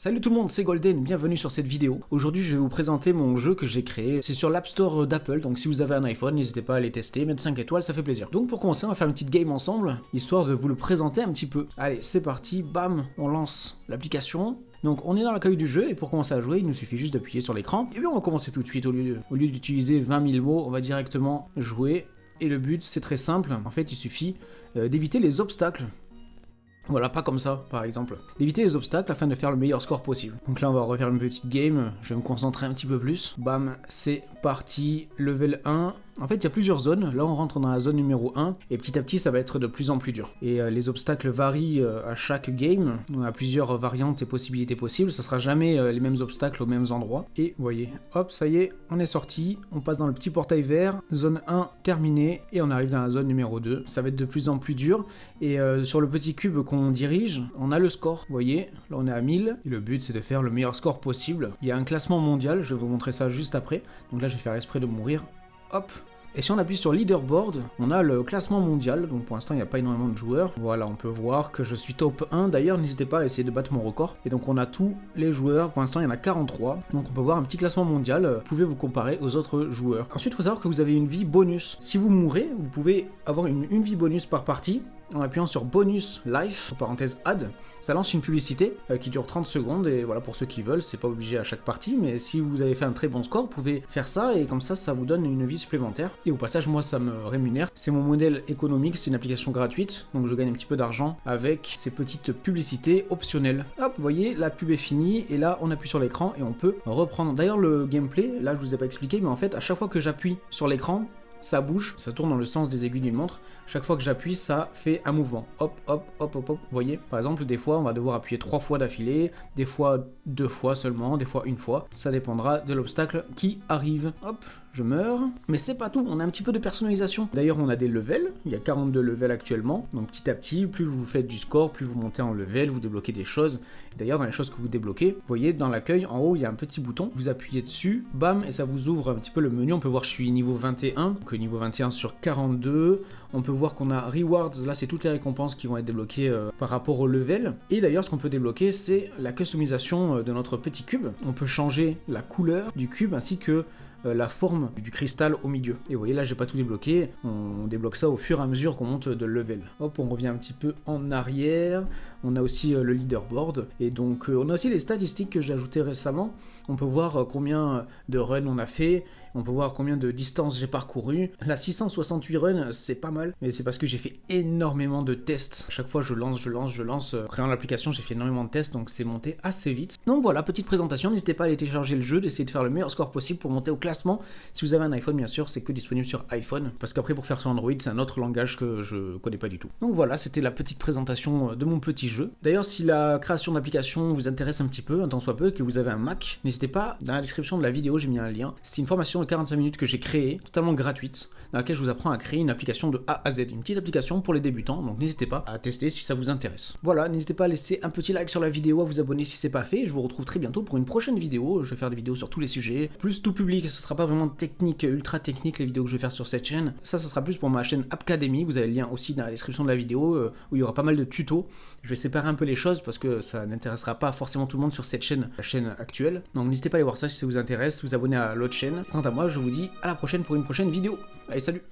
Salut tout le monde, c'est Golden, bienvenue sur cette vidéo. Aujourd'hui je vais vous présenter mon jeu que j'ai créé. C'est sur l'App Store d'Apple, donc si vous avez un iPhone, n'hésitez pas à aller tester, mettre 5 étoiles, ça fait plaisir. Donc pour commencer, on va faire une petite game ensemble, histoire de vous le présenter un petit peu. Allez, c'est parti, bam, on lance l'application. Donc on est dans l'accueil du jeu, et pour commencer à jouer, il nous suffit juste d'appuyer sur l'écran. Et bien on va commencer tout de suite, au lieu d'utiliser 20 000 mots, on va directement jouer. Et le but c'est très simple, en fait il suffit d'éviter les obstacles. Voilà, pas comme ça, par exemple. D'éviter les obstacles afin de faire le meilleur score possible. Donc là, on va refaire une petite game. Je vais me concentrer un petit peu plus. Bam, c'est parti. Level 1. En fait, il y a plusieurs zones. Là, on rentre dans la zone numéro 1. Et petit à petit, ça va être de plus en plus dur. Et les obstacles varient à chaque game. On a plusieurs variantes et possibilités possibles. Ça sera jamais les mêmes obstacles aux mêmes endroits. Et vous voyez, hop, ça y est, on est sorti. On passe dans le petit portail vert. Zone 1 terminée. Et on arrive dans la zone numéro 2. Ça va être de plus en plus dur. Et sur le petit cube qu'on dirige, on a le score. Vous voyez, là, on est à 1000. Et le but, c'est de faire le meilleur score possible. Il y a un classement mondial. Je vais vous montrer ça juste après. Donc là, je vais faire exprès de mourir. Hop. Et si on appuie sur Leaderboard, on a le classement mondial, donc pour l'instant il n'y a pas énormément de joueurs. Voilà, on peut voir que je suis top 1, d'ailleurs n'hésitez pas à essayer de battre mon record. Et donc on a tous les joueurs, pour l'instant il y en a 43, donc on peut voir un petit classement mondial, vous pouvez vous comparer aux autres joueurs. Ensuite il faut savoir que vous avez une vie bonus. Si vous mourrez, vous pouvez avoir une vie bonus par partie. En appuyant sur bonus life, entre parenthèses add, ça lance une publicité qui dure 30 secondes et voilà, pour ceux qui veulent, c'est pas obligé à chaque partie, mais si vous avez fait un très bon score, vous pouvez faire ça et comme ça vous donne une vie supplémentaire. Et au passage, moi ça me rémunère. C'est mon modèle économique, c'est une application gratuite, donc je gagne un petit peu d'argent avec ces petites publicités optionnelles. Hop, vous voyez, la pub est finie et là on appuie sur l'écran et on peut reprendre. D'ailleurs le gameplay, là je vous ai pas expliqué, mais en fait à chaque fois que j'appuie sur l'écran, ça bouge, ça tourne dans le sens des aiguilles d'une montre. Chaque fois que j'appuie, ça fait un mouvement. Hop, hop, hop, hop, hop. Vous voyez, par exemple, des fois, on va devoir appuyer 3 fois d'affilée, des fois 2 fois seulement, des fois 1 fois. Ça dépendra de l'obstacle qui arrive. Hop, je meurs. Mais c'est pas tout, on a un petit peu de personnalisation. D'ailleurs, on a des levels. Il y a 42 levels actuellement. Donc petit à petit, plus vous faites du score, plus vous montez en level, vous débloquez des choses. D'ailleurs, dans les choses que vous débloquez, vous voyez, dans l'accueil, en haut, il y a un petit bouton. Vous appuyez dessus, bam, et ça vous ouvre un petit peu le menu. On peut voir que je suis niveau 21. Donc niveau 21 sur 42. On peut voir qu'on a Rewards, là c'est toutes les récompenses qui vont être débloquées par rapport au level. Et d'ailleurs ce qu'on peut débloquer c'est la customisation de notre petit cube. On peut changer la couleur du cube ainsi que la forme du cristal au milieu. Et vous voyez là j'ai pas tout débloqué, on débloque ça au fur et à mesure qu'on monte de level. Hop, on revient un petit peu en arrière, on a aussi le leaderboard, et donc on a aussi les statistiques que j'ai ajoutées récemment. On peut voir combien de runs on a fait, on peut voir combien de distance j'ai parcouru. Là 668 runs c'est pas mal, mais c'est parce que j'ai fait énormément de tests. À chaque fois je lance. Créant l'application j'ai fait énormément de tests, donc c'est monté assez vite. Donc voilà, petite présentation, n'hésitez pas à aller télécharger le jeu, d'essayer de faire le meilleur score possible pour monter au classement. Si vous avez un iPhone bien sûr, c'est que disponible sur iPhone, parce qu'après pour faire sur Android c'est un autre langage que je connais pas du tout. Donc voilà, c'était la petite présentation de mon petit jeu. D'ailleurs si la création d'application vous intéresse un petit peu, un tant soit peu, que vous avez un Mac, n'hésitez pas, dans la description de la vidéo j'ai mis un lien. C'est une formation de 45 minutes que j'ai créée, totalement gratuite, dans laquelle je vous apprends à créer une application de A à Z, une petite application pour les débutants, donc n'hésitez pas à tester si ça vous intéresse. Voilà, n'hésitez pas à laisser un petit like sur la vidéo, à vous abonner si c'est pas fait, je vous retrouve très bientôt pour une prochaine vidéo. Je vais faire des vidéos sur tous les sujets, plus tout public, ce sera pas vraiment technique, ultra technique les vidéos que je vais faire sur cette chaîne. Ça sera plus pour ma chaîne Appcademy, vous avez le lien aussi dans la description de la vidéo, où il y aura pas mal de tutos. Je vais séparer un peu les choses parce que ça n'intéressera pas forcément tout le monde sur cette chaîne, la chaîne actuelle. Donc n'hésitez pas à aller voir ça si ça vous intéresse, vous abonner à l'autre chaîne. Quant à moi, je vous dis à la prochaine pour une prochaine vidéo. Allez, salut!